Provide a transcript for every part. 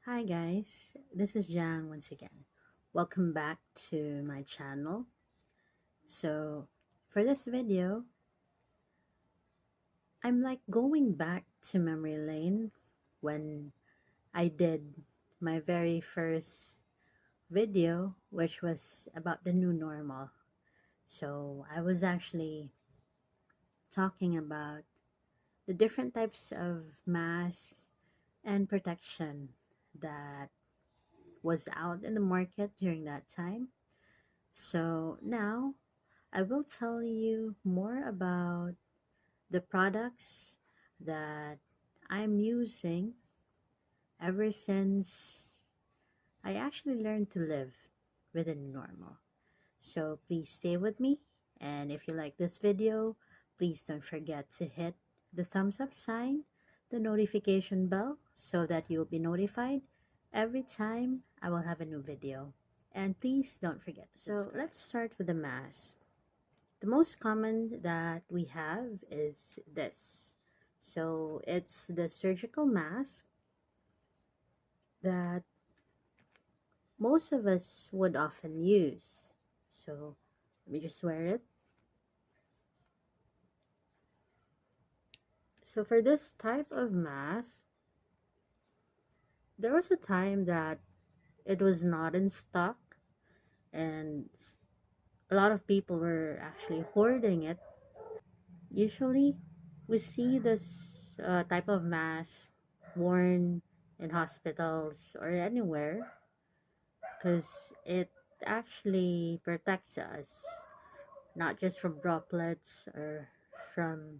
Hi guys, this is Jang once again. Welcome back to my channel. So, for this video, I'm like going back to memory lane when I did my very first video, which was about the new normal. So, I was actually talking about the different types of masks and protection that was out in the market during that time. So, now I will tell you more about the products that I'm using ever since I actually learned to live within normal. So please stay with me. And if you like this video, please don't forget to hit the thumbs up sign, the notification bell, so that you'll be notified every time I will have a new video. And please don't forget to subscribe. So let's start with the mask. The most common that we have is this. So it's the surgical mask that most of us would often use. So let me just wear it. So for this type of mask, there was a time that it was not in stock and a lot of people were actually hoarding it. Usually we see this type of mask worn in hospitals or anywhere because it actually protects us not just from droplets or from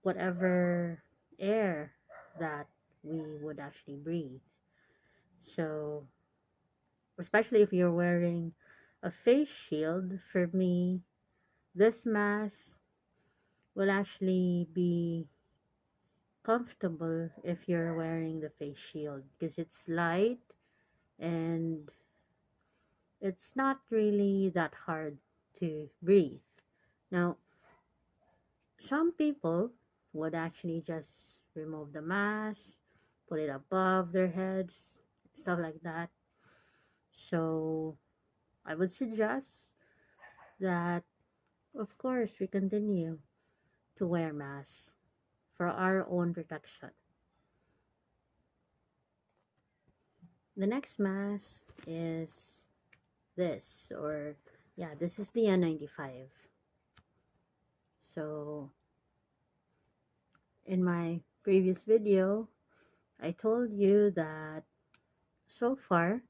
whatever air that we would actually breathe. So, especially if you're wearing a face shield, for me, this mask will actually be comfortable if you're wearing the face shield because it's light and it's not really that hard to breathe. Now, some people would actually just remove the mask, put it above their heads, stuff like that. So, I would suggest that, of course, we continue to wear masks for our own protection. The next mask is this, or yeah, this is the N95. So, in my previous video, I told you that so far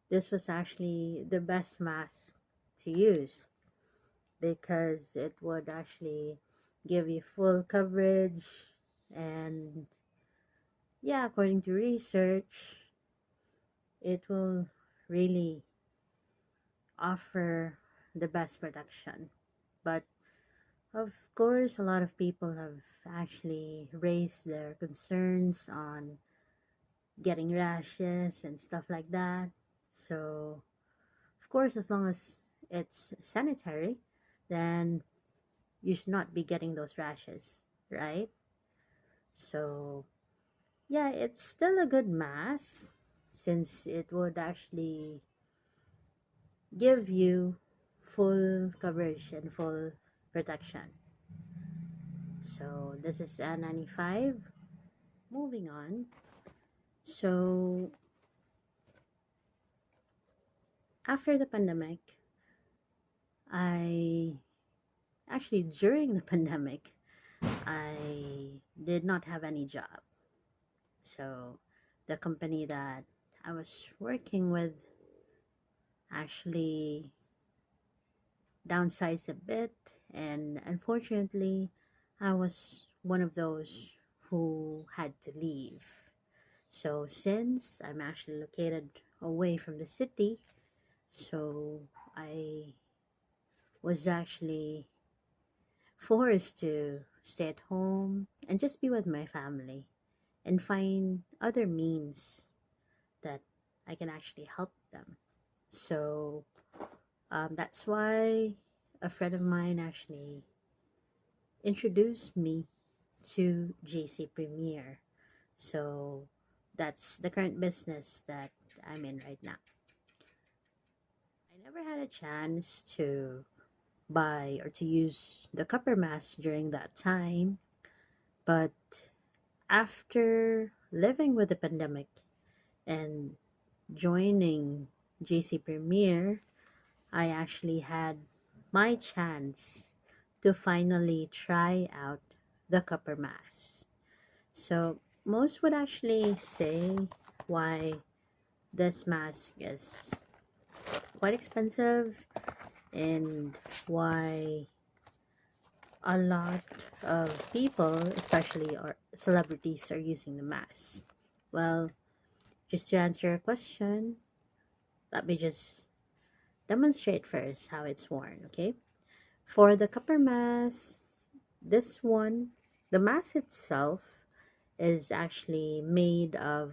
this was actually the best mask to use because it would actually give you full coverage, and yeah, according to research, it will really offer the best protection. But of course, a lot of people have actually raised their concerns on getting rashes and stuff like that. So, of course, as long as it's sanitary, then you should not be getting those rashes, right? So, yeah, it's still a good mask since it would actually give you full coverage and full protection. So, this is N95. Moving on. So, after the pandemic, I actually during the pandemic, I did not have any job. So, the company that I was working with actually downsized a bit, and unfortunately, I was one of those who had to leave. So, since I'm actually located away from the city, so I was actually forced to stay at home and just be with my family and find other means that I can actually help them. So that's why a friend of mine actually introduced me to JC Premier. So That's the current business that I'm in right now. I never had a chance to buy or to use the copper mask during that time, but after living with the pandemic and joining JC Premier, I actually had my chance to finally try out the copper mask. So, most would actually say why this mask is quite expensive and why a lot of people, especially or celebrities, are using the mask. Well, just to answer your question, let me just demonstrate first how it's worn, okay? For the copper mask, this one, the mask itself is actually made of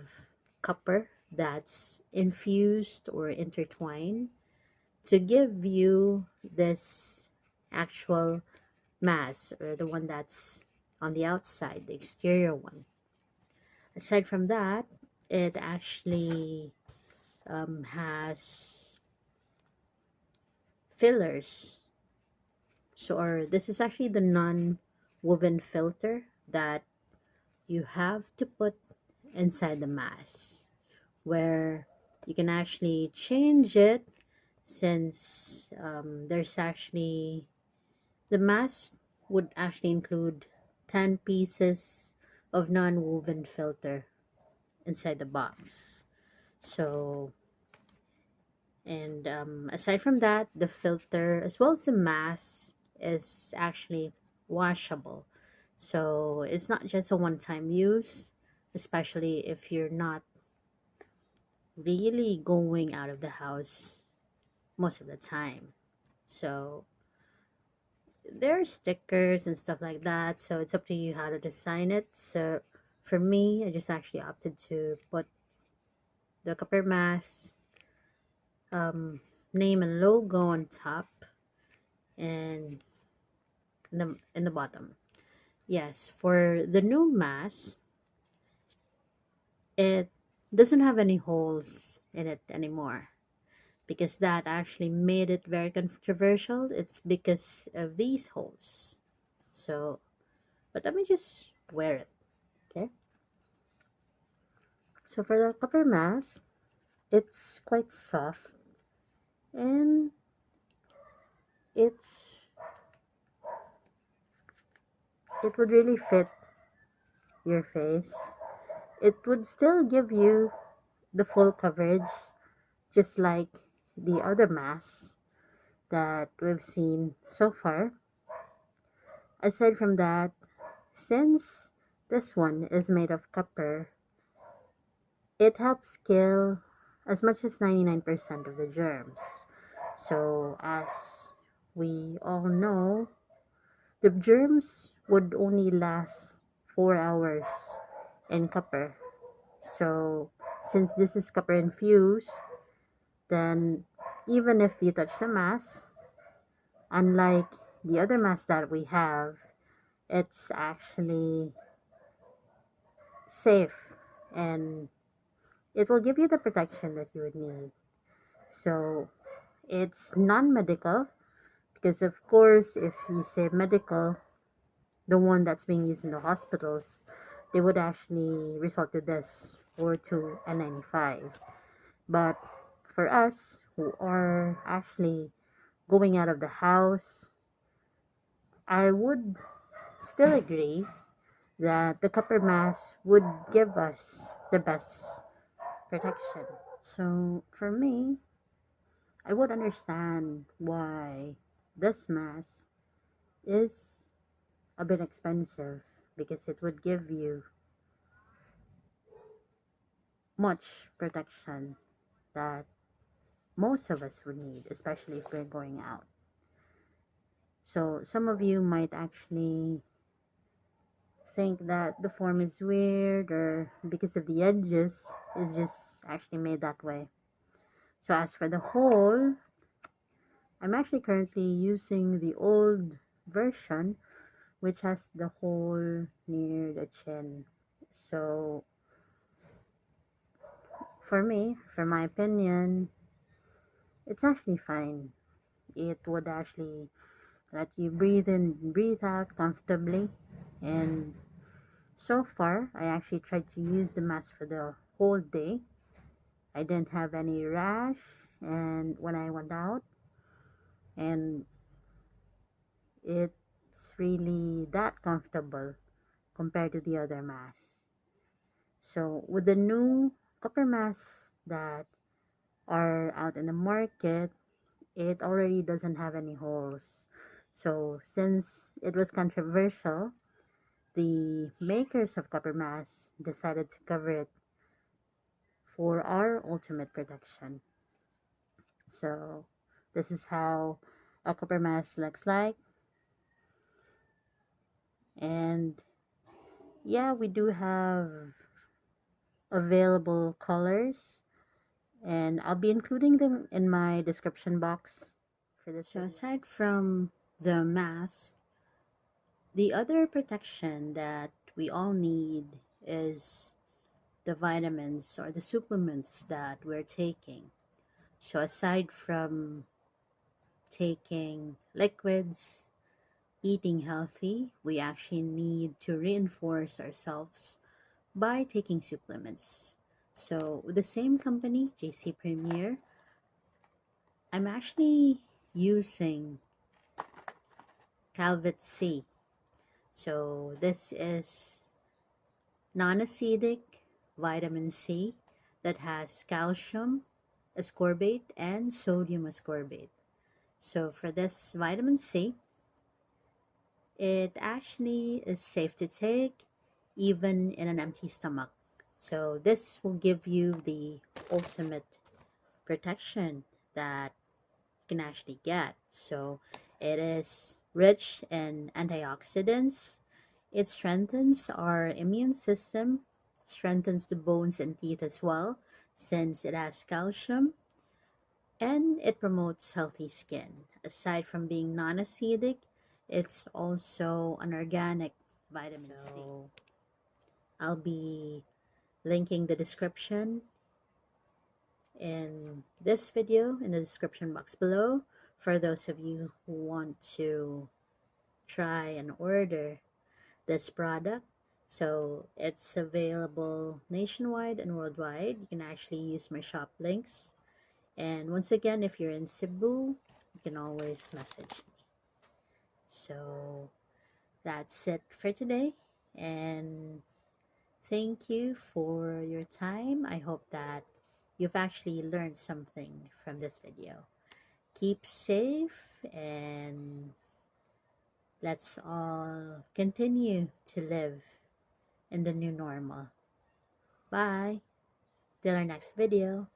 copper that's infused or intertwined to give you this actual mask, or the one that's on the outside, the exterior one. Aside from that, it actually has fillers. So, or this is actually the non-woven filter that you have to put inside the mask, where you can actually change it, since there's actually the mask would actually include 10 pieces of non-woven filter inside the box. So, and aside from that, the filter as well as the mask is actually washable. So it's not just a one-time use, especially if you're not really going out of the house most of the time. So there are stickers and stuff like that. So it's up to you how to design it. So for me, I just actually opted to put the copper mask um, name and logo on top and in the bottom. Yes, for the new mask, it doesn't have any holes in it anymore, because that actually made it very controversial. It's because of these holes. So, but let me just wear it, okay? So for the copper mask, it's quite soft and it's it would really fit your face. It would still give you the full coverage, just like the other masks that we've seen so far. Aside from that, since this one is made of copper, it helps kill as much as 99% of the germs. So, as we all know, the germs would only last 4 hours in copper. So, since this is copper infused, then even if you touch the mask, unlike the other mask that we have, it's actually safe and it will give you the protection that you would need. So it's non-medical, because of course if you say medical, the one that's being used in the hospitals, they would actually resort to this or to N95. But for us who are actually going out of the house, I would still agree that the copper mask would give us the best protection. So for me, I would understand why this mask is a bit expensive, because it would give you much protection that most of us would need, especially if we're going out. So some of you might actually think that the form is weird, or because of the edges is just actually made that way. So as for the hole, I'm actually currently using the old version, which has the hole near the chin. So For me, for my opinion, it's actually fine. It would actually let you breathe in, breathe out comfortably. And so far, I actually tried to use the mask for the whole day. I didn't have any rash, and when I went out, and it's really that comfortable compared to the other masks. So with the new copper masks that are out in the market, it already doesn't have any holes. So since it was controversial, the makers of copper masks decided to cover it for our ultimate protection. So this is how a copper mask looks like. And yeah, we do have available colors, and I'll be including them in my description box for this video. Aside from the mask, the other protection that we all need is the vitamins or the supplements that we're taking. So aside from taking liquids, eating healthy, we actually need to reinforce ourselves by taking supplements. So with the same company, JC Premier, I'm actually using Calvit C. So this is non-acidic vitamin C that has calcium ascorbate and sodium ascorbate. So for this vitamin C, it actually is safe to take even in an empty stomach. So this will give you the ultimate protection that you can actually get. So it is rich in antioxidants. It strengthens our immune system, strengthens the bones and teeth as well, since it has calcium, and it promotes healthy skin. Aside from being non-acidic, it's also an organic vitamin C. I'll be linking the description in this video in the description box below for those of you who want to try and order this product. So it's available nationwide and worldwide. You can actually use my shop links. And once again, if you're in Cebu, you can always message me. So that's it for today. And thank you for your time. I hope that you've actually learned something from this video. Keep safe, and let's all continue to live in the new normal. Bye. Till our next video.